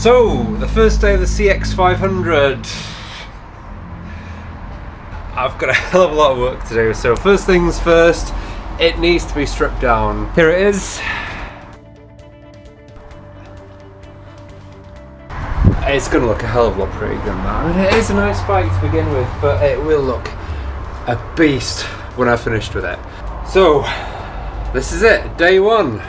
So, the first day of the CX500. I've got a hell of a lot of work to do, so first things first, it needs to be stripped down. Here it is. It's going to look a hell of a lot prettier than that. I mean, it is a nice bike to begin with, but it will look a beast when I've finished with it. So, this is it, day one.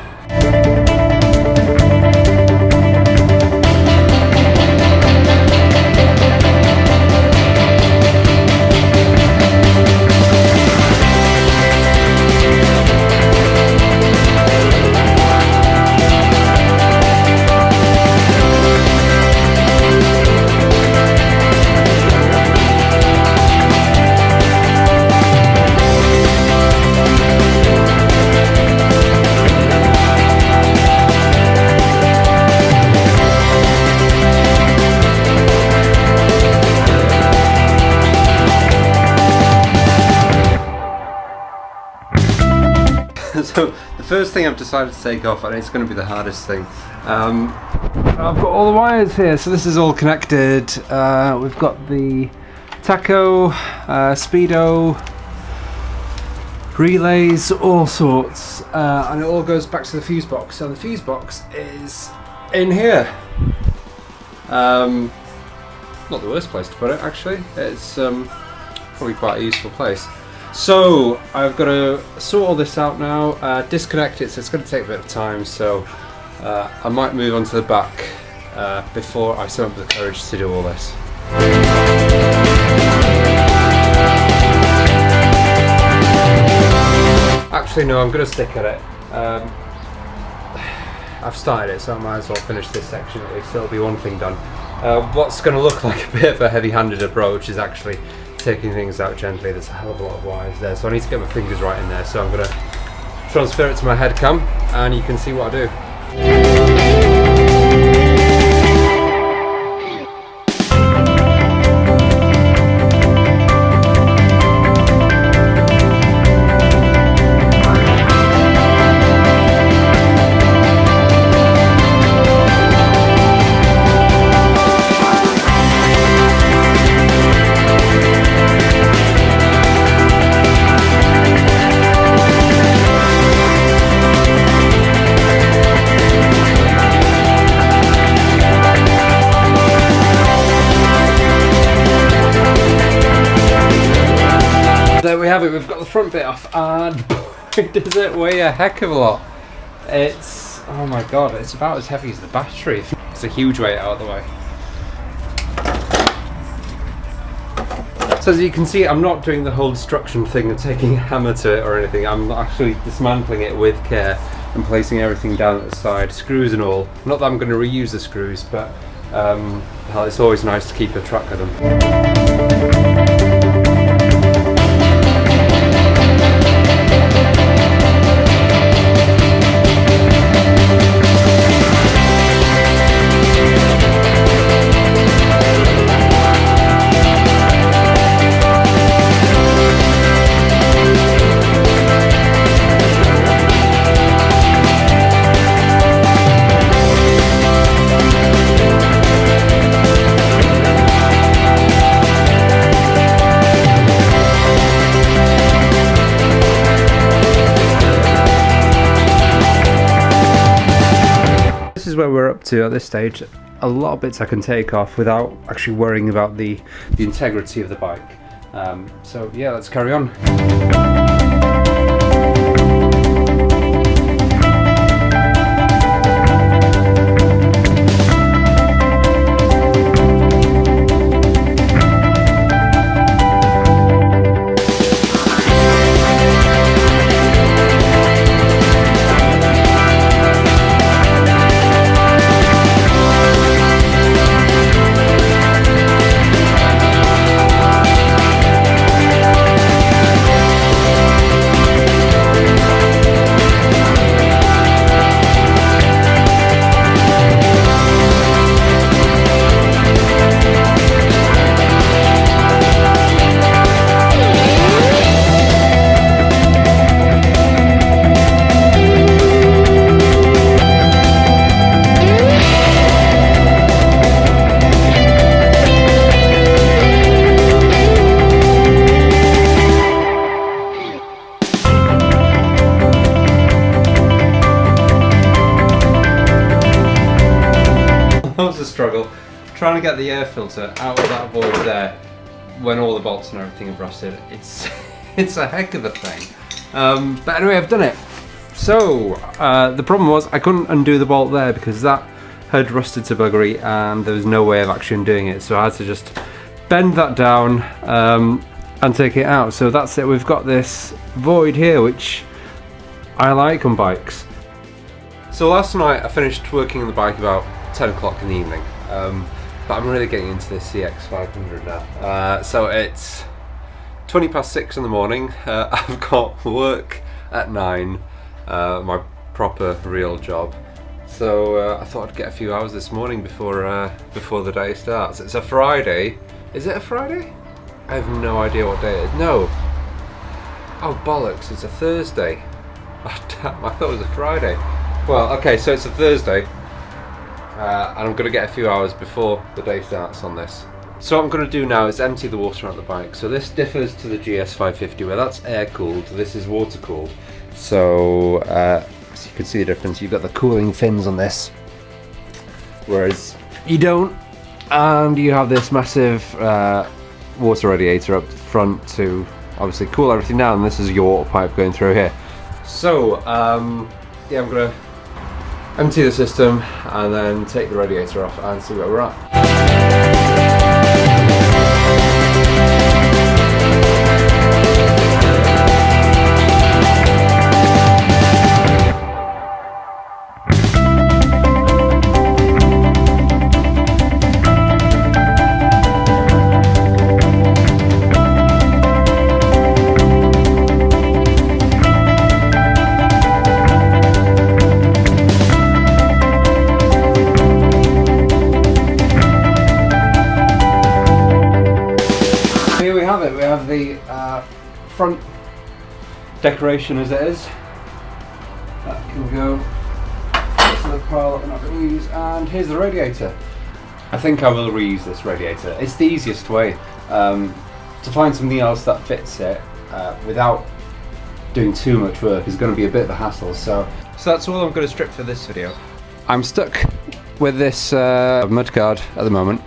So the first thing I've decided to take off, and it's going to be the hardest thing. I've got all the wires here, so this is all connected. We've got the tacho, speedo, relays, all sorts, and it all goes back to the fuse box. So the fuse box is in here. Not the worst place to put it, actually. It's probably quite a useful place. So I've got to sort all this out now, disconnect it, so it's going to take a bit of time, so I might move on to the back before I summon up the courage to do all this. Actually no, I'm going to stick at it. I've started it, so I might as well finish this section at least, so it'll be one thing done. What's going to look like a bit of a heavy-handed approach is actually taking things out gently. There's a hell of a lot of wires there, so I need to get my fingers right in there, so I'm going to transfer it to my head cam and you can see what I do. There we have it, we've got the front bit off, and boy, does it weigh a heck of a lot. It's, oh my god, it's about as heavy as the battery. It's a huge weight out of the way. So as you can see, I'm not doing the whole destruction thing of taking a hammer to it or anything. I'm actually dismantling it with care and placing everything down at the side, screws and all. Not that I'm going to reuse the screws, but hell, it's always nice to keep a track of them. This is where we're up to at this stage. A lot of bits I can take off without actually worrying about the integrity of the bike. So yeah, let's carry on. struggle trying to get the air filter out of that void there when all the bolts and everything have rusted. It's it's a heck of a thing. But anyway, I've done it. So the problem was I couldn't undo the bolt there because that had rusted to buggery and there was no way of actually undoing it. So I had to just bend that down and take it out. So that's it. We've got this void here, which I like on bikes. So last night I finished working on the bike about 10 o'clock in the evening. But I'm really getting into this CX500 now. So it's 20 past 6 in the morning. I've got work at 9, my proper real job. So I thought I'd get a few hours this morning before the day starts. It's a Friday. Is it a Friday? I have no idea what day it is. No. Oh bollocks! It's a Thursday. Oh damn! I thought it was a Friday. Well, okay, so it's a Thursday, and I'm gonna get a few hours before the day starts on this. So what I'm going to do now is empty the water out the bike. So this differs to the GS550 where that's air cooled, this is water cooled. So you can see the difference. You've got the cooling fins on this, whereas you don't, and you have this massive water radiator up front to obviously cool everything down. This is your water pipe going through here. So yeah, I'm going to empty the system and then take the radiator off and see where we're at. We have the front decoration as it is. That can go to the pile that we're not going to use, and here's the radiator. I think I will reuse this radiator. It's the easiest way to find something else that fits it without doing too much work is going to be a bit of a hassle. So that's all I'm going to strip for this video. I'm stuck with this mudguard at the moment.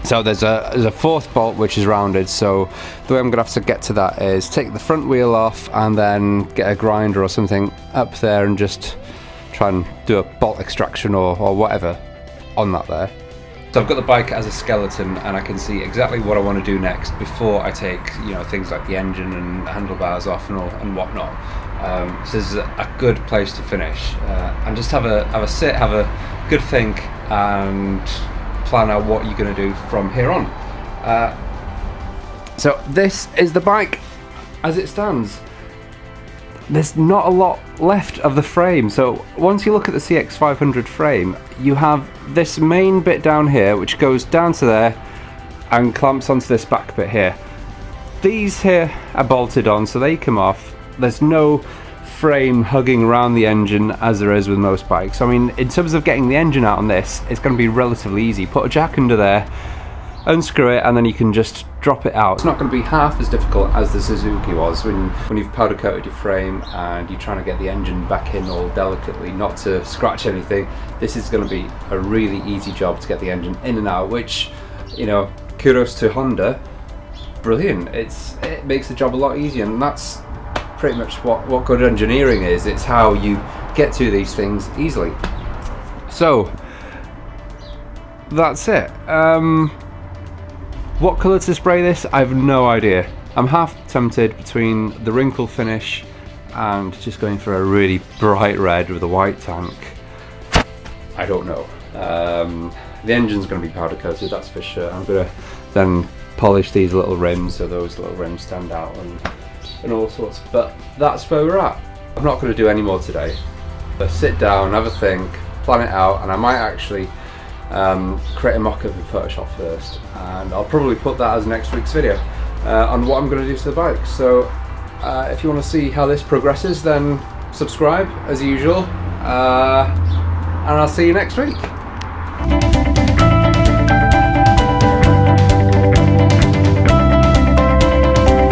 So there's a fourth bolt which is rounded, so the way I'm going to have to get to that is take the front wheel off and then get a grinder or something up there and just try and do a bolt extraction or whatever on that there. So I've got the bike as a skeleton and I can see exactly what I want to do next before I take, you know, things like the engine and handlebars off and whatnot. So this is a good place to finish and just have a sit, have a good think and plan out what you're going to do from here on. So this is the bike as it stands. There's not a lot left of the frame. So once you look at the CX500 frame, you have this main bit down here which goes down to there and clamps onto this back bit here. These here are bolted on, so they come off. There's no frame hugging around the engine as there is with most bikes. I mean, in terms of getting the engine out on this, it's going to be relatively easy. Put a jack under there, unscrew it, and then you can just drop it out. It's not going to be half as difficult as the Suzuki was when you've powder coated your frame and you're trying to get the engine back in all delicately, not to scratch anything. This is going to be a really easy job to get the engine in and out, which, you know, kudos to Honda. Brilliant. It makes the job a lot easier, and that's pretty much what good engineering is. It's how you get to these things easily. So that's it. What colour to spray this? I have no idea. I'm half tempted between the wrinkle finish and just going for a really bright red with a white tank. I don't know. The engine's going to be powder coated, that's for sure. I'm going to then polish these little rims so those little rims stand out and all sorts, but that's where we're at. I'm not going to do any more today, but sit down, have a think, plan it out, and I might actually create a mock-up in Photoshop first, and I'll probably put that as next week's video on what I'm going to do to the bike. So if you want to see how this progresses, then subscribe as usual, and I'll see you next week.